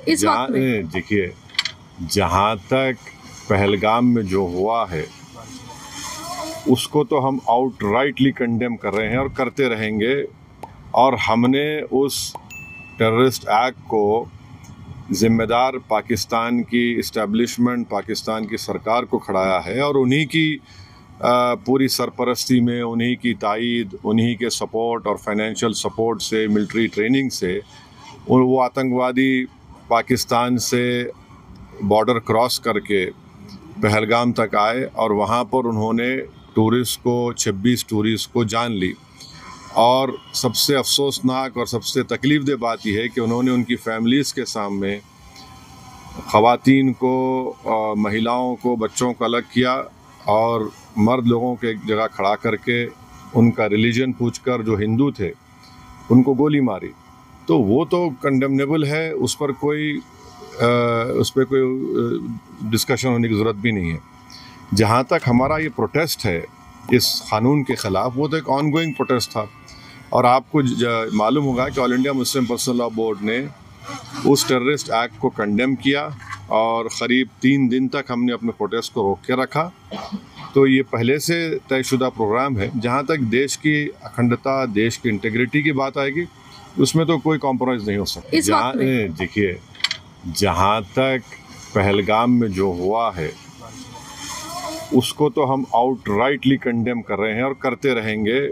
इस वक्त में? देखिए, जहाँ तक पहलगाम में जो हुआ है उसको तो हम आउटराइटली कंडेम कर रहे हैं और करते रहेंगे। और हमने उस टेररिस्ट एक्ट को जिम्मेदार पाकिस्तान की इस्टेब्लिशमेंट, पाकिस्तान की सरकार को खड़ाया है और उन्हीं की पूरी सरपरस्ती में, उन्हीं की तायद, उन्हीं के सपोर्ट और फाइनेंशियल सपोर्ट से, मिलिट्री ट्रेनिंग से वो आतंकवादी पाकिस्तान से बॉर्डर क्रॉस करके पहलगाम तक आए और वहाँ पर उन्होंने 26 टूरिस्ट को जान ली। और सबसे अफसोसनाक और सबसे तकलीफ़देह बात यह है कि उन्होंने उनकी फैमिलीज़ के सामने ख़वातीन को, महिलाओं को, बच्चों को अलग किया और मर्द लोगों के एक जगह खड़ा करके उनका रिलीजन पूछकर, जो हिंदू थे, उनको गोली मारी। तो वो तो कंडेमनेबल है, उस पर कोई डिस्कशन होने की ज़रूरत भी नहीं है। जहाँ तक हमारा ये प्रोटेस्ट है इस क़ानून के ख़िलाफ़, वो तो एक ऑनगोइंग प्रोटेस्ट था। और आपको मालूम होगा कि all India Muslim personal law board ने उस टेररिस्ट एक्ट को कंडेम किया और क़रीब 3 दिन तक हमने अपने प्रोटेस्ट को रोक के रखा। तो ये पहले से तयशुदा प्रोग्राम है। जहाँ तक देश की अखंडता, देश की इंटीग्रिटी की बात आएगी, उसमें तो कोई कॉम्प्रोमाइज़ नहीं हो सकता। देखिए, जहाँ तक पहलगाम में जो हुआ है उसको तो हम आउटराइटली कंडेम कर रहे हैं और करते रहेंगे।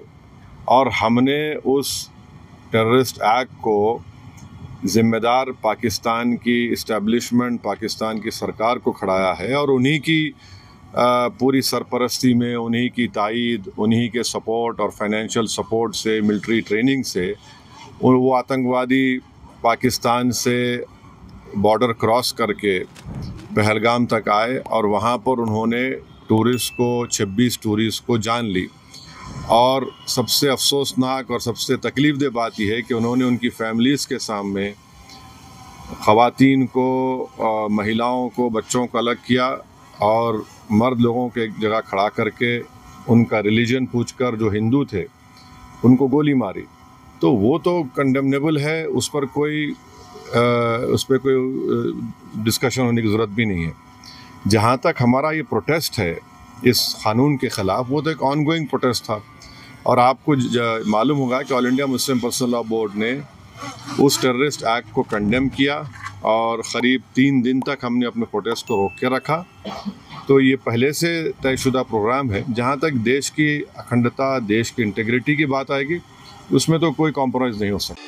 और हमने उस टेररिस्ट एक्ट को जिम्मेदार पाकिस्तान की इस्टेब्लिशमेंट, पाकिस्तान की सरकार को खड़ाया है और उन्हीं की पूरी सरपरस्ती में, उन्हीं की तायद, उन्हीं के सपोर्ट और फाइनेंशियल सपोर्ट से, मिलिट्री ट्रेनिंग से वो आतंकवादी पाकिस्तान से बॉर्डर क्रॉस करके पहलगाम तक आए और वहाँ पर उन्होंने 26 टूरिस्ट को जान ली। और सबसे अफसोसनाक और सबसे तकलीफ़देह बात यह है कि उन्होंने उनकी फैमिलीज़ के सामने ख़वातीन को, महिलाओं को, बच्चों को अलग किया और मर्द लोगों के एक जगह खड़ा करके उनका रिलीजन पूछकर, जो हिंदू थे, उनको गोली मारी। तो वो तो कंडेमनेबल है, उस पर कोई डिस्कशन होने की ज़रूरत भी नहीं है। जहाँ तक हमारा ये प्रोटेस्ट है इस क़ानून के ख़िलाफ़, वो तो एक ऑनगोइंग प्रोटेस्ट था। और आपको मालूम होगा कि all India Muslim personal law board ने उस टेररिस्ट एक्ट को कंडेम किया और क़रीब 3 दिन तक हमने अपने प्रोटेस्ट को रोक के रखा। तो ये पहले से तयशुदा प्रोग्राम है। जहाँ तक देश की अखंडता, देश की इंटीग्रिटी की बात आएगी, उसमें तो कोई कॉम्प्रोमाइज़ नहीं हो सकता।